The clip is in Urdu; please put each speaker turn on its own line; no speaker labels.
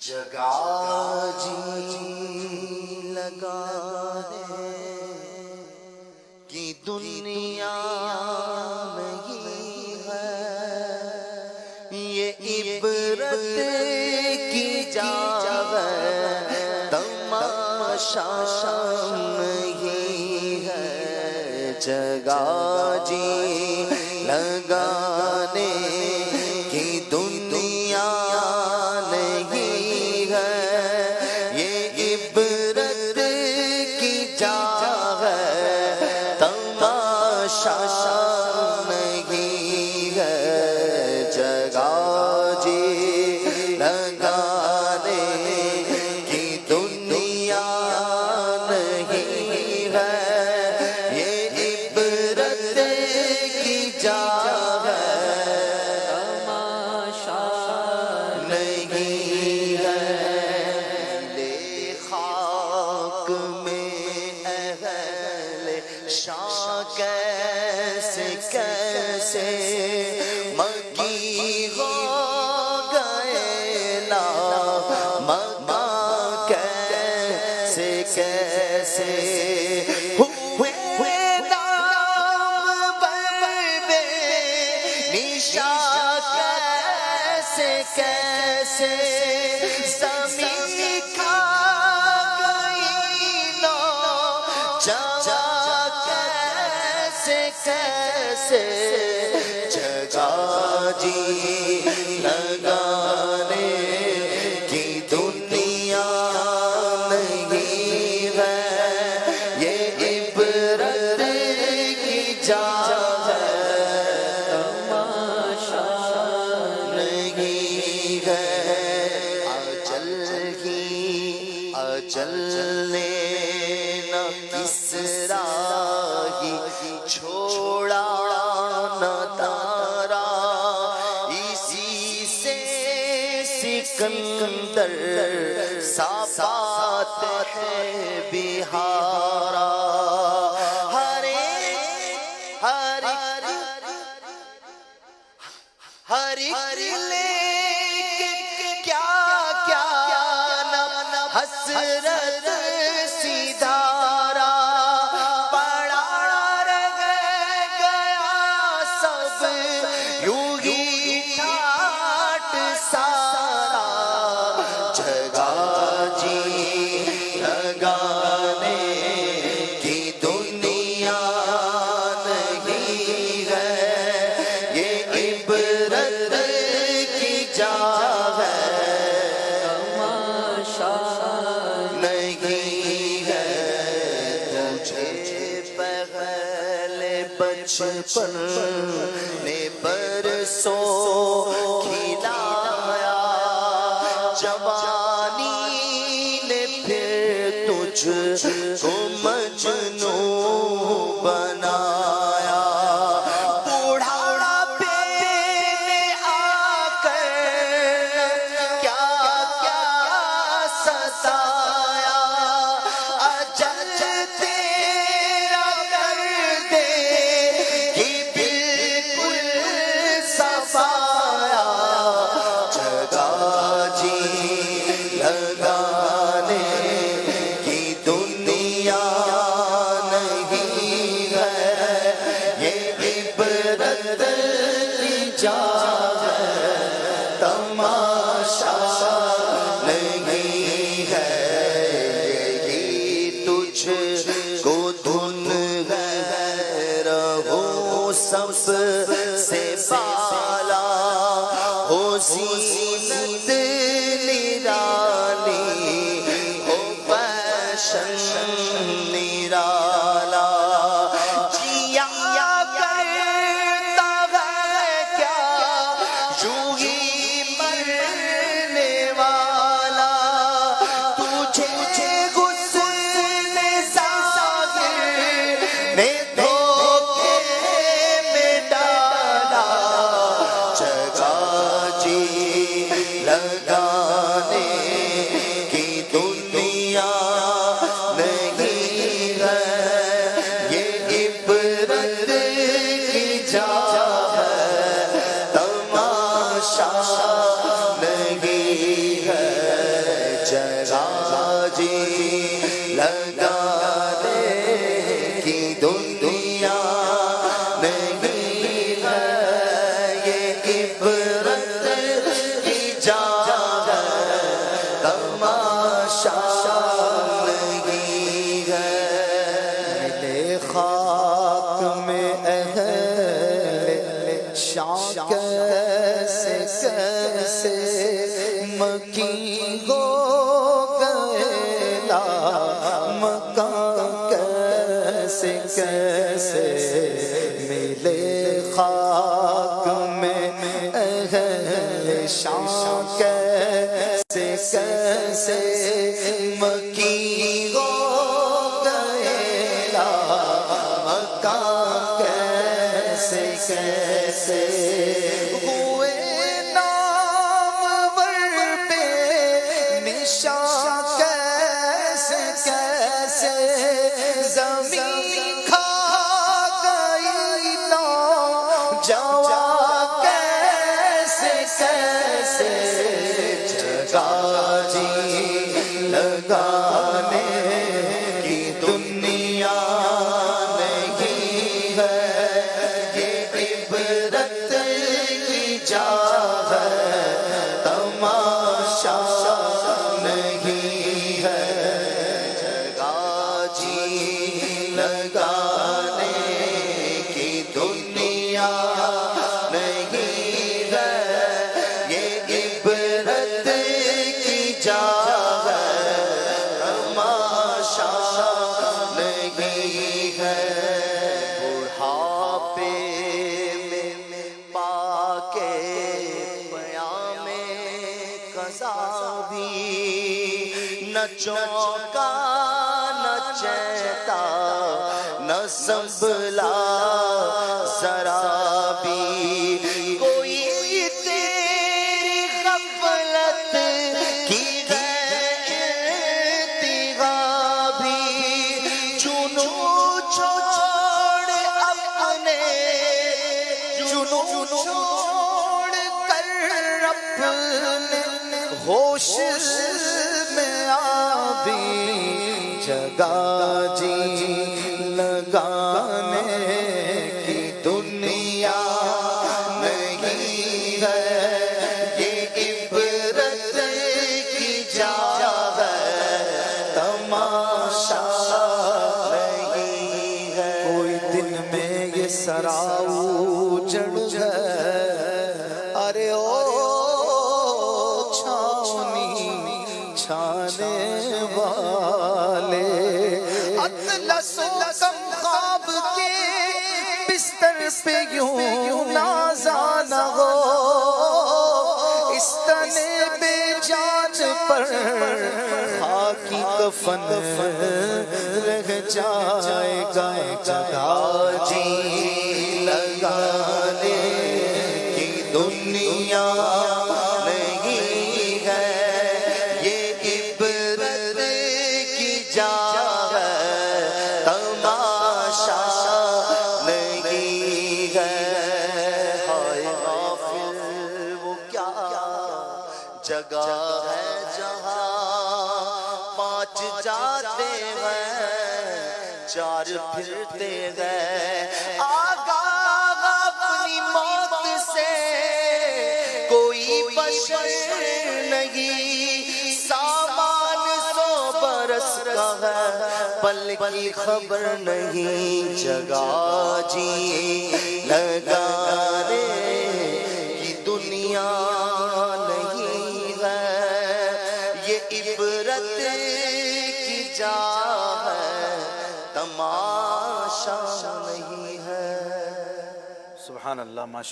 جگہ جی لگانے کی دنیا نہیں ہے، یہ عبرت کی جا ہے، تماشا نہیں ہے۔ جگہ جی لگانے کی دنیا نہیں ہے، یہ عبرت کی جا ہے، تماشا نہیں ہے۔ جگہ جی لگانے کی دنیا نہیں ہے، یہ عبرت کی جا ہے، تماشا نہیں ہے۔ لے خاک میں اہل شاہ کیسے کیسے مکی ہو گئے، لا مکہ کیسے کیسے ہوئے نام بے نشاں، کیسے کیسے زمین کھا گئی نو جہاں، کیسے کیسے جگہ جی لگانے کی دنیا نہیں ہے، یہ عبرت کی جا ہے، تماشا نہیں ہے۔ اجل نے نہ کسرا ہی چھوڑا نہ تارا، اسی سے سکندر صافات ہے بہارا۔ ہر لے کیا کیا نہ حسرت سدھارا، پڑا رہ گیا سب یوں ہی ٹھاٹ سارا۔ جگہ جی لگانے کی دنیا نہیں ہے، یہ عبرت کی جا ہے، تماشا نہیں ہے۔ تجھے پہلے بچپن نے برسوں کھلایا، جوانی نے پھر تجھ کو مجنوں بنایا، بوڑھاپے نے آ کر کیا کیا ستایا، اجل تیرا کر دے کہ بالکل صفایا۔ جگہ جی لگانے کی دنیا جگہ جی لگانے کی دنیا نہیں ہے، یہ عبرت کی جا ہے، تماشا نہیں ہے۔ ملے خاک میں اہل شام کیسے کیسے مکی ہو گئے، لا مکان کیسے کیسے ملے خاک میں اہل شام کیسے کیسے مکی ہو گئے، لا مکان کیسے کیسے ہوئے نامور پہ نشان کیسے کیسے زمین کھا گئی نوجوان کیسے کیسے جگہ جی لگانے کی دنیا نہیں ہے، یہ عبرت کی جا ہے، تماشا نہیں ہے۔ جگہ جی لگانے کی دنیا نہیں ہے، یہ عبرت کی جا ہے، تماشا نہیں ہے۔ بڑھاپے میں پا کے پیام قضا بھی، نہ چونکا نہ چیتا نہ سنبھلا ذرا بھی، کوئی تیری غفلت کی ارتقا بھی، جنوں چھوڑ اپنے جنوں چھوڑ کر اپنے ہوش میں آبی، جگہ جی لگانے کی دنیا نہیں ہے، یہ عبرت کی جا ہے، تماشا نہیں ہے۔ کوئی دن میں یہ سراؤ جڑ ہے، ارے او چھاؤنی چھانے والے، اطلس و کم خواب کے بستر پہ یوں نازان ہو، اس تنے بے جان پر خاکی کفن رہ جائے گا، جگہ جی لگانے کی دنیا نہیں ہے، یہ عبرت کی جا ہے، تماشا نہیں ہے۔ ہائے غافل وہ کیا جگہ ہے جہاں پانچ جاتے ہیں چار پھرتے ہیں، آگاہ اپنی موت سے کوئی بشر نہیں، سامان 100 برس کا ہے پل کی خبر نہیں، جگہ جی لگانے کی دنیا نہیں ہے، یہ عبرت کی جا ہے، تماشا نہیں ہے۔
سبحان اللہ، ماشاء